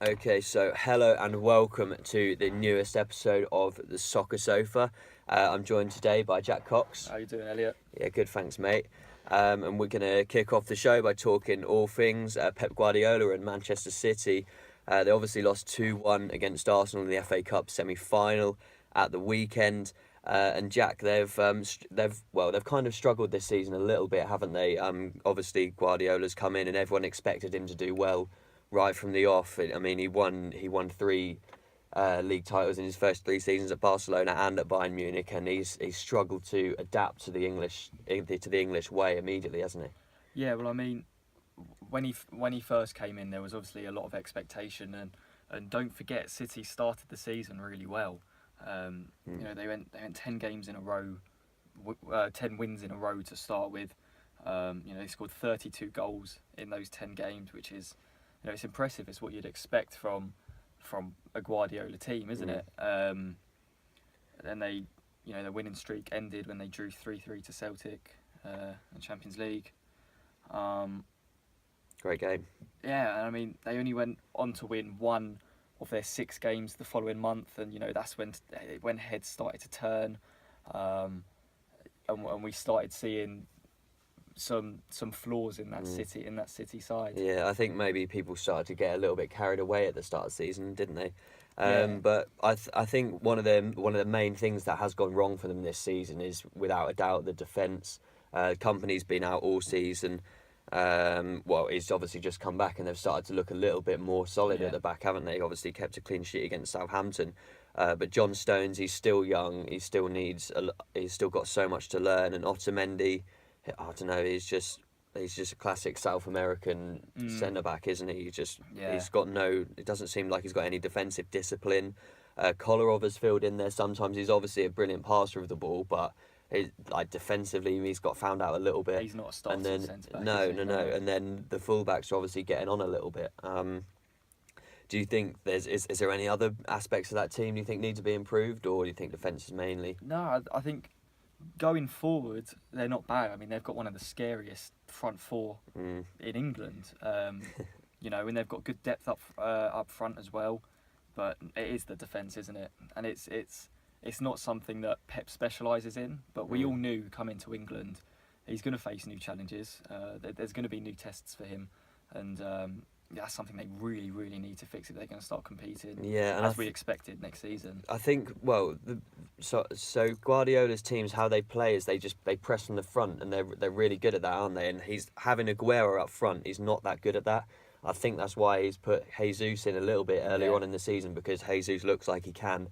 Okay, so hello and welcome to the newest episode of the Soccer Sofa. I'm joined today by Jack Cox. How you doing, Elliot? Yeah, good, thanks, mate. And we're going to kick off the show by talking all things Pep Guardiola and Manchester City. They obviously lost 2-1 against Arsenal in the FA Cup semi-final at the weekend. And Jack, they've kind of struggled this season a little bit, haven't they? Obviously Guardiola's come in and everyone expected him to do well right from the off. I mean, he won three league titles in his first three seasons at Barcelona and at Bayern Munich, and he's struggled to adapt to the English way immediately, hasn't he? Yeah, well, I mean, when he first came in, there was obviously a lot of expectation, and don't forget, City started the season really well. You know, they went 10 games in a row, 10 wins in a row to start with. You know, they scored 32 goals in those 10 games, which is, you know, it's impressive. It's what you'd expect from a Guardiola team, isn't it? Then their winning streak ended when they drew 3-3 to Celtic in Champions League. Great game. Yeah, and I mean, they only went on to win one of their 6 games the following month, and you know that's when heads started to turn, and we started seeing some flaws in that City side. Yeah, I think maybe people started to get a little bit carried away at the start of the season, didn't they? Yeah. But I think one of the main things that has gone wrong for them this season is without a doubt the defence. Company's been out all season. He's obviously just come back and they've started to look a little bit more solid at the back, haven't they? Obviously kept a clean sheet against Southampton. But John Stones, he's still young. He's still got so much to learn. And Otamendi, I don't know, he's just a classic South American centre back, isn't he? He's got it doesn't seem like he's got any defensive discipline. Kolarov has filled in there sometimes. He's obviously a brilliant passer of the ball, but defensively he's got found out a little bit. He's not a starting centre back. No. And then the fullbacks are obviously getting on a little bit. Do you think is there any other aspects of that team you think need to be improved, or do you think defence is mainly? No, I think going forward they're not bad. I mean, they've got one of the scariest front four in England. You know, and they've got good depth up front as well. But it is the defence, isn't it? And it's not something that Pep specialises in. But we all knew coming to England, he's going to face new challenges. There's going to be new tests for him, and that's something they really, really need to fix if they're going to start competing. Yeah, and as we expected next season. I think so Guardiola's teams, how they play is they press from the front, and they're really good at that, aren't they? And he's having Aguero up front. He's not that good at that. I think that's why he's put Jesus in a little bit earlier on in the season, because Jesus looks like he can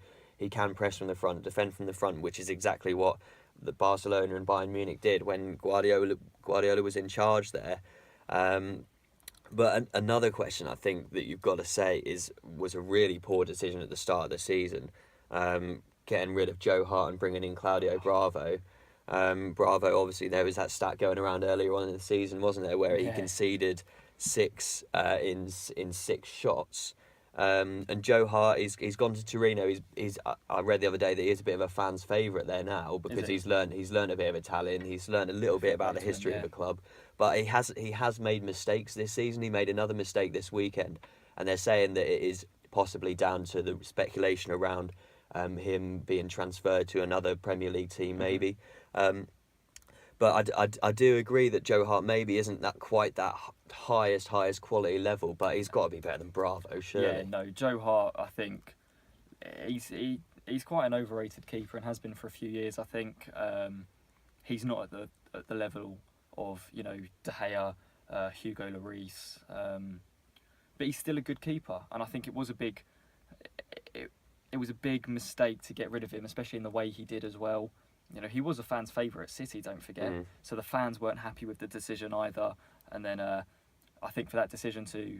press from the front, defend from the front, which is exactly what the Barcelona and Bayern Munich did when Guardiola was in charge there. But another question I think that you've got to say was a really poor decision at the start of the season, getting rid of Joe Hart and bringing in Claudio Bravo. Bravo, obviously, there was that stat going around earlier on in the season, wasn't there, where he conceded 6 in 6 shots. And Joe Hart, he's gone to Torino. I read the other day that he is a bit of a fan's favourite there now, because he's learned a bit of Italian. He's learned a little bit about the history of the club, but he has made mistakes this season. He made another mistake this weekend, and they're saying that it is possibly down to the speculation around him being transferred to another Premier League team, maybe. But I do agree that Joe Hart maybe isn't that quite that highest quality level, but he's got to be better than Bravo, surely. Yeah, no, Joe Hart, I think he's quite an overrated keeper and has been for a few years. I think he's not at the level of, you know, De Gea, Hugo Lloris, but he's still a good keeper, and I think it was a big mistake to get rid of him, especially in the way he did as well. You know, he was a fan's favourite at City, don't forget. So the fans weren't happy with the decision either. And then I think for that decision to,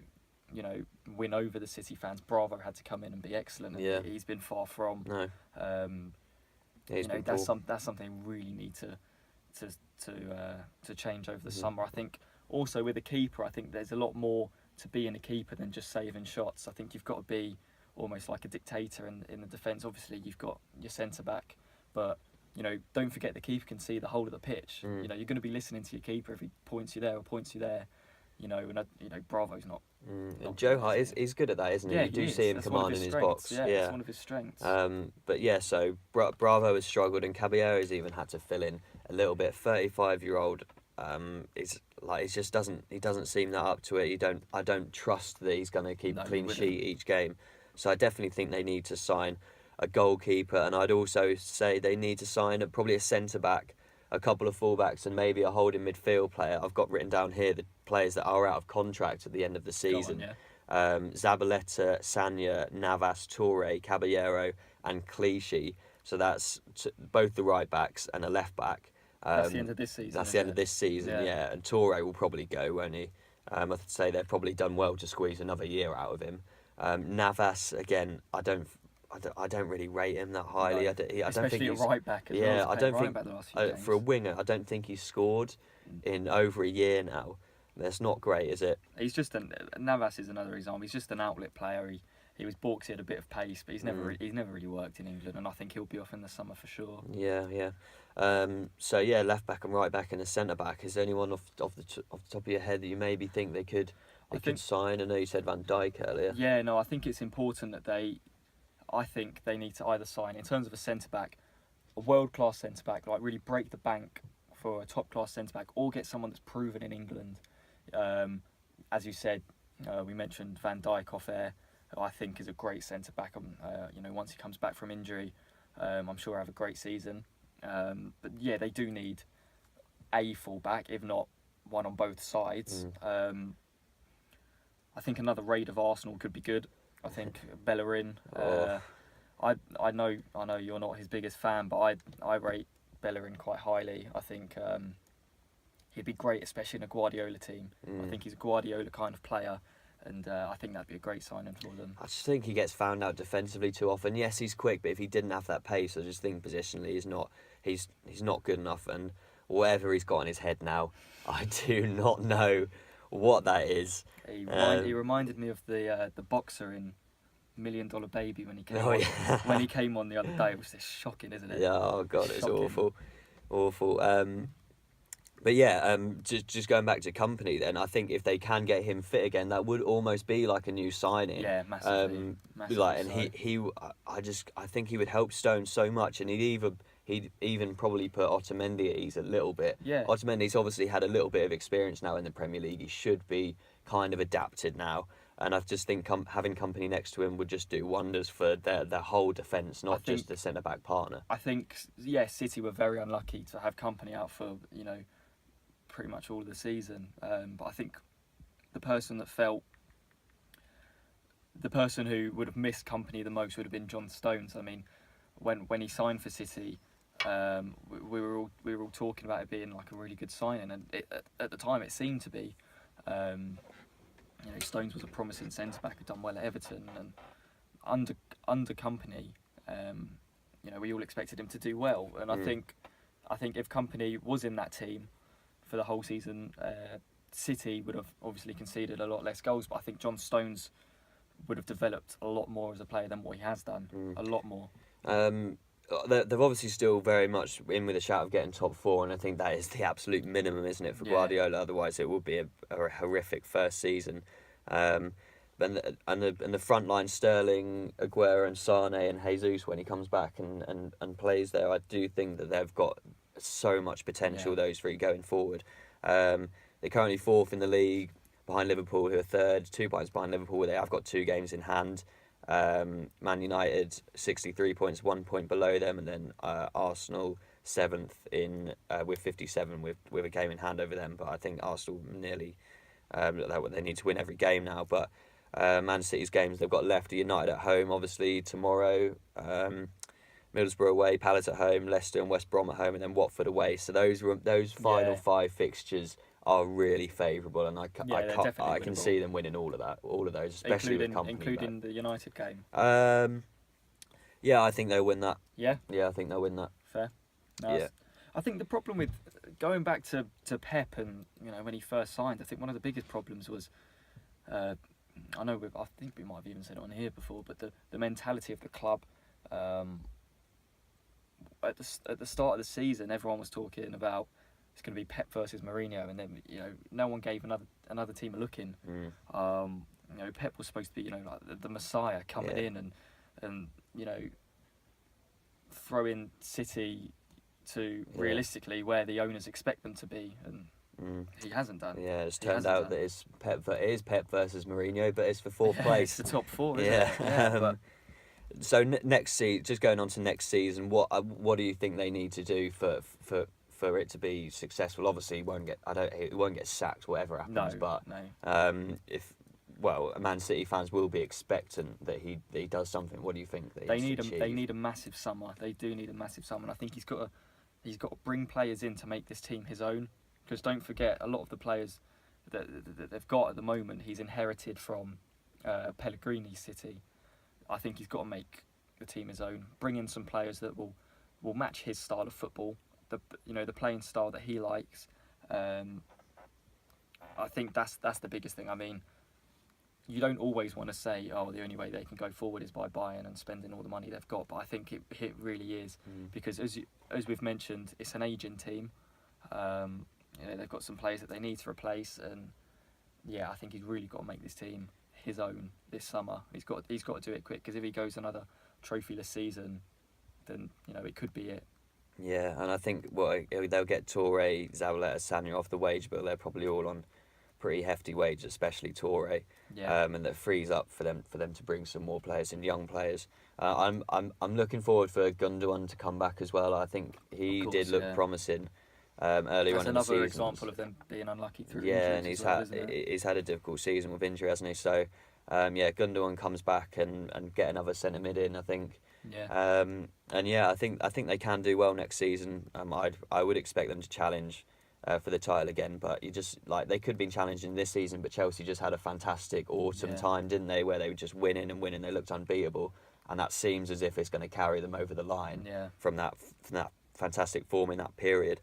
you know, win over the City fans, Bravo had to come in and be excellent. Yeah. And he's been far from. No. You know, that's something we really need to change over the summer. I think also with a keeper, I think there's a lot more to being a keeper than just saving shots. I think you've got to be almost like a dictator in the defence. Obviously, you've got your centre back, but you know, don't forget the keeper can see the whole of the pitch. You know, you're going to be listening to your keeper if he points you there or points you there. Bravo's not. And Joe Hart is good at that, isn't he? Yeah, You do he see is. him That's one of commanding his his box. strengths. Yeah, it's one of his strengths. But yeah, so Bravo has struggled, and Caballero's even had to fill in a little bit. 35-year-old is like he just doesn't seem that up to it. I don't trust that he's going to keep a clean sheet each game. So I definitely think they need to sign a goalkeeper, and I'd also say they need to sign probably a centre back, a couple of fullbacks, and maybe a holding midfield player. I've got written down here the players that are out of contract at the end of the season. Go on, yeah. Zabaleta, Sanya, Navas, Torre, Caballero, and Clichy. So that's both the right backs and a left back. That's the end of this season. That's the end of this season, yeah. And Torre will probably go, won't he? I'd say they've probably done well to squeeze another year out of him. Navas, again, I don't really rate him that highly. No. I don't think Especially he's a right back as well. Yeah, I don't think the for a winger, I don't think he's scored in over a year now. That's not great, is it? Navas is another example. He's just an outlet player. He was bought at a bit of pace, but he's never really worked in England, and I think he'll be off in the summer for sure. Yeah. So yeah, left back and right back and a centre back. Is there anyone off the top of your head that you maybe think they could sign? I know you said Van Dijk earlier. Yeah, no, I think it's important that I think they need to either sign, in terms of a centre back, a world class centre back, like really break the bank for a top class centre back, or get someone that's proven in England. As you said, we mentioned Van Dijk off air. I think is a great centre back. Once he comes back from injury, I'm sure he'll have a great season. But yeah, they do need a full-back, if not one on both sides. I think another raid of Arsenal could be good. I think Bellerin. I know you're not his biggest fan, but I rate Bellerin quite highly. I think he'd be great, especially in a Guardiola team. I think he's a Guardiola kind of player. And I think that'd be a great signing for them. I just think he gets found out defensively too often. Yes, he's quick, but if he didn't have that pace, I just think positionally he's not good enough. And whatever he's got in his head now, I do not know what that is. He reminded me of the boxer in $1 Million Baby when he came when he came on the other day. It was just shocking, isn't it? Yeah. Oh God, it's awful. But yeah, just going back to Company then, I think if they can get him fit again, that would almost be like a new signing. Yeah, massively. I think he would help Stones so much, and he'd even probably put Otamendi at ease a little bit. Yeah. Otamendi's obviously had a little bit of experience now in the Premier League. He should be kind of adapted now. And I just think having Company next to him would just do wonders for their whole defence, not just the centre-back partner. I think, yeah, City were very unlucky to have Company out for, pretty much all of the season. But I think the person who would have missed Company the most would have been John Stones. I mean, when he signed for City, we were all talking about it being like a really good signing, and at the time it seemed to be. Stones was a promising centre back, had done well at Everton, and under Company, we all expected him to do well. And I think if Company was in that team for the whole season, City would have obviously conceded a lot less goals, but I think John Stones would have developed a lot more as a player than what he has done. A lot more. They're obviously still very much in with a shout of getting top four, and I think that is the absolute minimum, isn't it, for Guardiola? Otherwise, it would be a horrific first season. And the front line, Sterling, Aguero, and Sane, and Jesus, when he comes back and plays there, I do think that they've got so much potential. Those three going forward. They're currently fourth in the league, behind Liverpool, who are third, 2 points behind Liverpool. They have got 2 games in hand. Man United 63 points, 1 point below them, and then Arsenal 7th in with 57 with a game in hand over them. But I think Arsenal nearly they need to win every game now. But Man City's games they've got left are United at home, obviously tomorrow, Middlesbrough away, Palace at home, Leicester and West Brom at home, and then Watford away. So those final 5 fixtures are really favourable, and I can see them winning all of those, especially with Company including the United game. Yeah, I think they'll win that. Yeah, I think they'll win that. Fair. No, I think the problem with going back to Pep and when he first signed, I think one of the biggest problems was, I think we might have even said it on here before, but the mentality of the club. At the start of the season, everyone was talking about it's going to be Pep versus Mourinho, and then no one gave another team a look in. Pep was supposed to be like the Messiah coming in and throwing City to realistically where the owners expect them to be, and he hasn't done. Yeah, it's turned out that it is Pep versus Mourinho, but it's for fourth place. It's the top four, isn't it? Yeah. So next season, just going on to next season, what do you think they need to do for it to be successful? Obviously, it won't get sacked, whatever happens. Man City fans will be expectant that he does something. What do you think they need a massive summer? They do need a massive summer. And I think he's got to bring players in to make this team his own. Because don't forget, a lot of the players that they've got at the moment, he's inherited from Pellegrini's City. I think he's got to make the team his own. Bring in some players that will match his style of football, the playing style that he likes. I think that's the biggest thing. I mean, you don't always want to say, oh, the only way they can go forward is by buying and spending all the money they've got. But I think it really is because as we've mentioned, it's an ageing team. They've got some players that they need to replace, and I think he's really got to make this team his own this summer. He's got to do it quick, because if he goes another trophyless season, then it could be it. Yeah, and I think they'll get Toure, Zabaleta, Sanya off the wage bill. They're probably all on pretty hefty wages, especially Toure. Yeah. And that frees up for them to bring some more players in, young players. I'm looking forward for Gundogan to come back as well. I think he did look promising earlier on in the season. That's another example of them being unlucky through injuries. And he's had a difficult season with injury, hasn't he? So Gundogan comes back and get another centre mid in, I think. Yeah. I think they can do well next season. I would expect them to challenge for the title again, but they could have been challenging this season, but Chelsea just had a fantastic autumn time, didn't they, where they were just winning and winning. They looked unbeatable, and that seems as if it's going to carry them over the line from that fantastic form in that period.